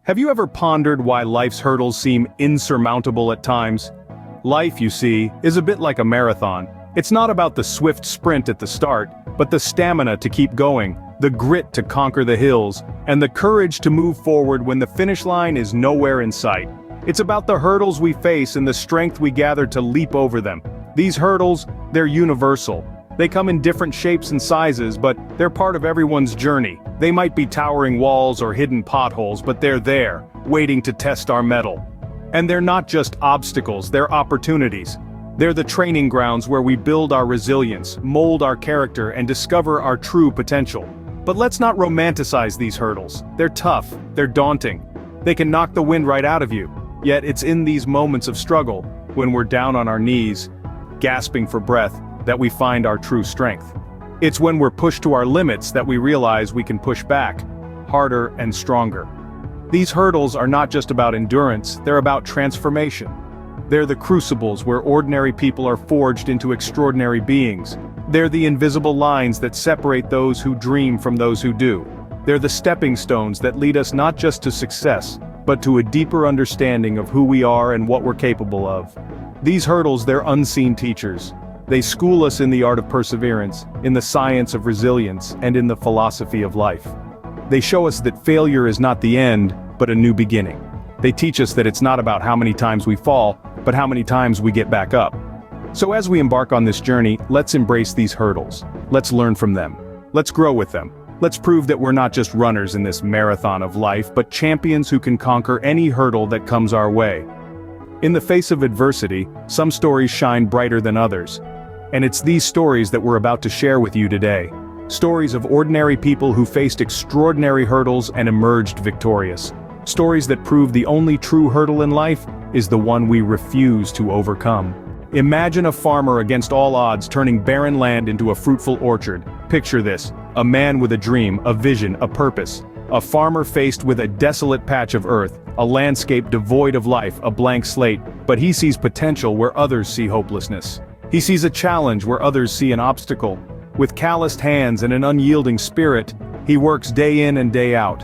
Have you ever pondered why life's hurdles seem insurmountable at times? Life, you see, is a bit like a marathon. It's not about the swift sprint at the start, but the stamina to keep going, the grit to conquer the hills, and the courage to move forward when the finish line is nowhere in sight. It's about the hurdles we face and the strength we gather to leap over them. These hurdles, they're universal. They come in different shapes and sizes, but they're part of everyone's journey. They might be towering walls or hidden potholes, but they're there, waiting to test our mettle. And they're not just obstacles, they're opportunities. They're the training grounds where we build our resilience, mold our character, and discover our true potential. But let's not romanticize these hurdles. They're tough, they're daunting. They can knock the wind right out of you. Yet it's in these moments of struggle, when we're down on our knees, gasping for breath, that we find our true strength. It's when we're pushed to our limits that we realize we can push back, harder and stronger. These hurdles are not just about endurance, they're about transformation. They're the crucibles where ordinary people are forged into extraordinary beings. They're the invisible lines that separate those who dream from those who do. They're the stepping stones that lead us not just to success, but to a deeper understanding of who we are and what we're capable of. These hurdles, they're unseen teachers. They school us in the art of perseverance, in the science of resilience, and in the philosophy of life. They show us that failure is not the end, but a new beginning. They teach us that it's not about how many times we fall, but how many times we get back up. So as we embark on this journey, let's embrace these hurdles. Let's learn from them. Let's grow with them. Let's prove that we're not just runners in this marathon of life, but champions who can conquer any hurdle that comes our way. In the face of adversity, some stories shine brighter than others. And it's these stories that we're about to share with you today. Stories of ordinary people who faced extraordinary hurdles and emerged victorious. Stories that prove the only true hurdle in life is the one we refuse to overcome. Imagine a farmer against all odds turning barren land into a fruitful orchard. Picture this: a man with a dream, a vision, a purpose. A farmer faced with a desolate patch of earth, a landscape devoid of life, a blank slate, but he sees potential where others see hopelessness. He sees a challenge where others see an obstacle. With calloused hands and an unyielding spirit, he works day in and day out.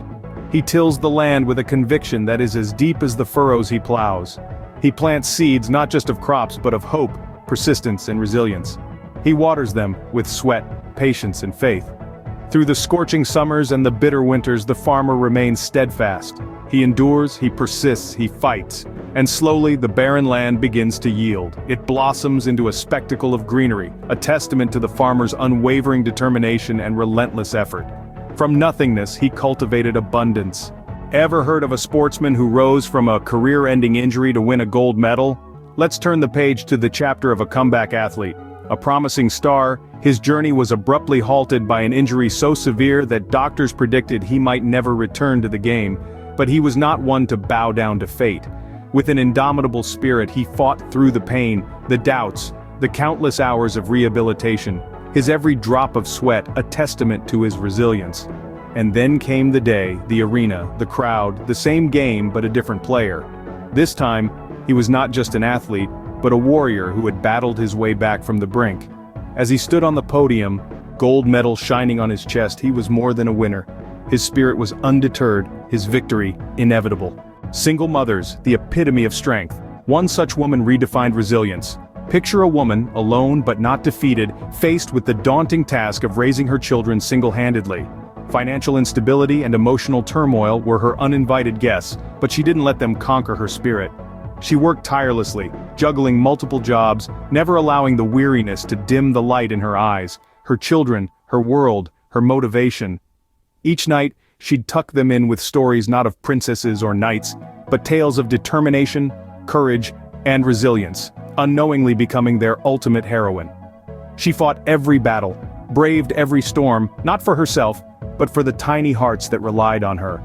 He tills the land with a conviction that is as deep as the furrows he plows. He plants seeds not just of crops but of hope, persistence and resilience. He waters them with sweat, patience and faith. Through the scorching summers and the bitter winters, the farmer remains steadfast. He endures, he persists, he fights. And slowly the barren land begins to yield. It blossoms into a spectacle of greenery, a testament to the farmer's unwavering determination and relentless effort. From nothingness, he cultivated abundance. Ever heard of a sportsman who rose from a career-ending injury to win a gold medal? Let's turn the page to the chapter of a comeback athlete. A promising star, his journey was abruptly halted by an injury so severe that doctors predicted he might never return to the game. But he was not one to bow down to fate. With an indomitable spirit, he fought through the pain, the doubts, the countless hours of rehabilitation, his every drop of sweat a testament to his resilience. And then came the day, the arena, the crowd, the same game but a different player. This time, he was not just an athlete, but a warrior who had battled his way back from the brink. As he stood on the podium, gold medal shining on his chest, he was more than a winner. His spirit was undeterred, his victory inevitable. Single mothers, the epitome of strength. One such woman redefined resilience. Picture a woman, alone but not defeated, faced with the daunting task of raising her children single-handedly. Financial instability and emotional turmoil were her uninvited guests, but she didn't let them conquer her spirit. She worked tirelessly, juggling multiple jobs, never allowing the weariness to dim the light in her eyes, her children, her world, her motivation. Each night, she'd tuck them in with stories not of princesses or knights, but tales of determination, courage, and resilience, unknowingly becoming their ultimate heroine. She fought every battle, braved every storm, not for herself, but for the tiny hearts that relied on her.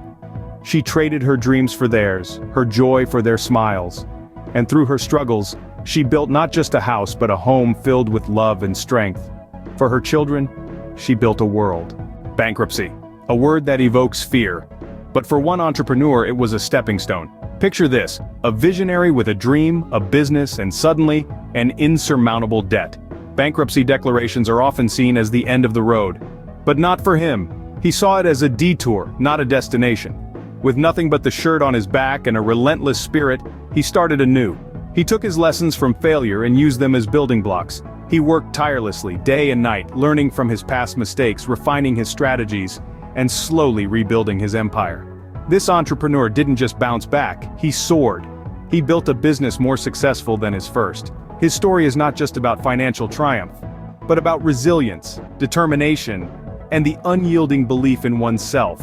She traded her dreams for theirs, her joy for their smiles. And through her struggles, she built not just a house but a home filled with love and strength. For her children, she built a world. Bankruptcy. A word that evokes fear. But for one entrepreneur, it was a stepping stone. Picture this: a visionary with a dream, a business, and suddenly, an insurmountable debt. Bankruptcy declarations are often seen as the end of the road. But not for him. He saw it as a detour, not a destination. With nothing but the shirt on his back and a relentless spirit, he started anew. He took his lessons from failure and used them as building blocks. He worked tirelessly, day and night, learning from his past mistakes, refining his strategies, and slowly rebuilding his empire. This entrepreneur didn't just bounce back, he soared. He built a business more successful than his first. His story is not just about financial triumph, but about resilience, determination, and the unyielding belief in oneself.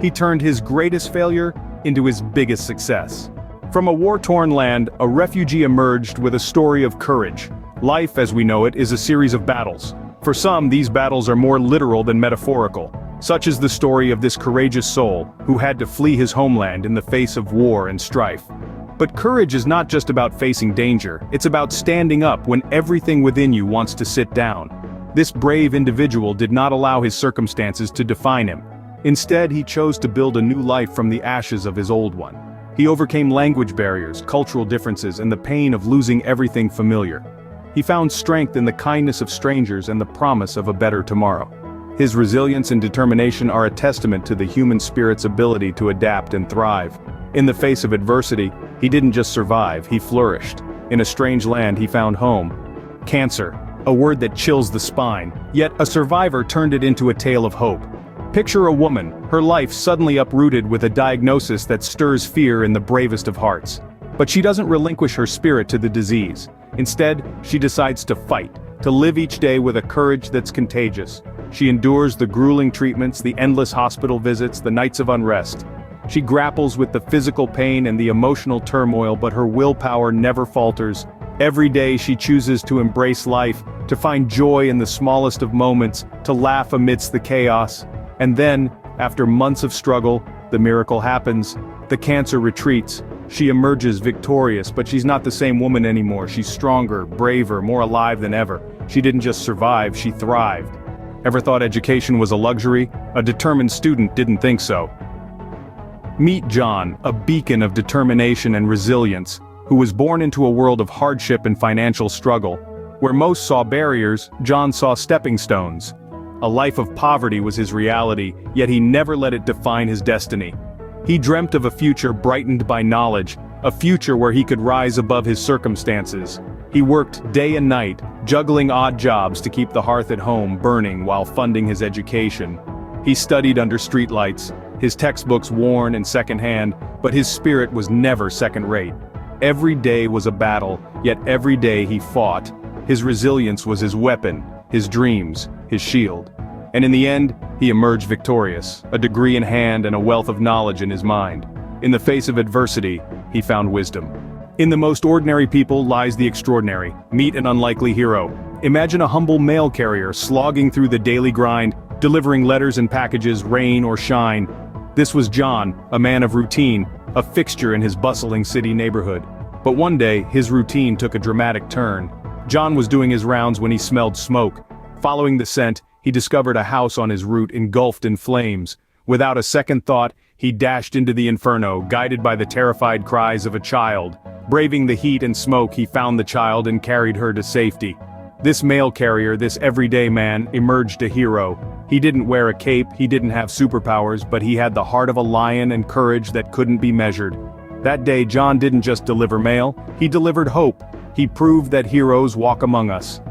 He turned his greatest failure into his biggest success. From a war-torn land, a refugee emerged with a story of courage. Life, as we know it, is a series of battles. For some, these battles are more literal than metaphorical. Such is the story of this courageous soul, who had to flee his homeland in the face of war and strife. But courage is not just about facing danger, it's about standing up when everything within you wants to sit down. This brave individual did not allow his circumstances to define him. Instead, he chose to build a new life from the ashes of his old one. He overcame language barriers, cultural differences, and the pain of losing everything familiar. He found strength in the kindness of strangers and the promise of a better tomorrow. His resilience and determination are a testament to the human spirit's ability to adapt and thrive. In the face of adversity, he didn't just survive, he flourished. In a strange land, he found home. Cancer, a word that chills the spine, yet a survivor turned it into a tale of hope. Picture a woman, her life suddenly uprooted with a diagnosis that stirs fear in the bravest of hearts. But she doesn't relinquish her spirit to the disease. Instead, she decides to fight, to live each day with a courage that's contagious. She endures the grueling treatments, the endless hospital visits, the nights of unrest. She grapples with the physical pain and the emotional turmoil, but her willpower never falters. Every day she chooses to embrace life, to find joy in the smallest of moments, to laugh amidst the chaos. And then, after months of struggle, the miracle happens. The cancer retreats. She emerges victorious, but she's not the same woman anymore. She's stronger, braver, more alive than ever. She didn't just survive, she thrived. Ever thought education was a luxury? A determined student didn't think so. Meet John, a beacon of determination and resilience, who was born into a world of hardship and financial struggle. Where most saw barriers, John saw stepping stones. A life of poverty was his reality, yet he never let it define his destiny. He dreamt of a future brightened by knowledge, a future where he could rise above his circumstances. He worked day and night, juggling odd jobs to keep the hearth at home burning while funding his education. He studied under streetlights, his textbooks worn and secondhand, but his spirit was never second-rate. Every day was a battle, yet every day he fought. His resilience was his weapon, his dreams, his shield. And in the end, he emerged victorious, a degree in hand and a wealth of knowledge in his mind. In the face of adversity, he found wisdom. In the most ordinary people lies the extraordinary. Meet an unlikely hero. Imagine a humble mail carrier slogging through the daily grind, delivering letters and packages, rain or shine. This was John, a man of routine, a fixture in his bustling city neighborhood. But one day, his routine took a dramatic turn. John was doing his rounds when he smelled smoke. Following the scent, he discovered a house on his route engulfed in flames. Without a second thought, he dashed into the inferno, guided by the terrified cries of a child. Braving the heat and smoke, he found the child and carried her to safety. This mail carrier, this everyday man, emerged a hero. He didn't wear a cape, he didn't have superpowers, but he had the heart of a lion and courage that couldn't be measured. That day, John didn't just deliver mail, he delivered hope. He proved that heroes walk among us.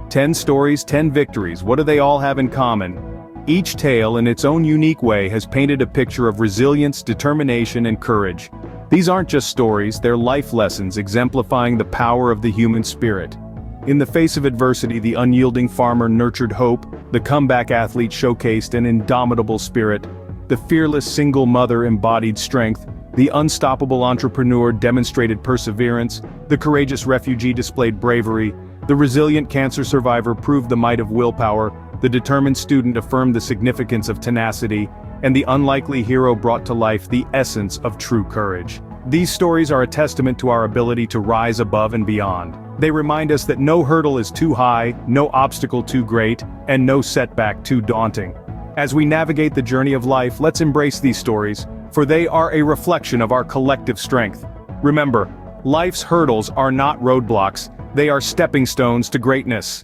10 stories, 10 victories, what do they all have in common? Each tale, in its own unique way, has painted a picture of resilience, determination, and courage. These aren't just stories, they're life lessons exemplifying the power of the human spirit. In the face of adversity, the unyielding farmer nurtured hope, the comeback athlete showcased an indomitable spirit, the fearless single mother embodied strength, the unstoppable entrepreneur demonstrated perseverance, the courageous refugee displayed bravery, the resilient cancer survivor proved the might of willpower, the determined student affirmed the significance of tenacity, and the unlikely hero brought to life the essence of true courage. These stories are a testament to our ability to rise above and beyond. They remind us that no hurdle is too high, no obstacle too great, and no setback too daunting. As we navigate the journey of life, let's embrace these stories, for they are a reflection of our collective strength. Remember, life's hurdles are not roadblocks, they are stepping stones to greatness.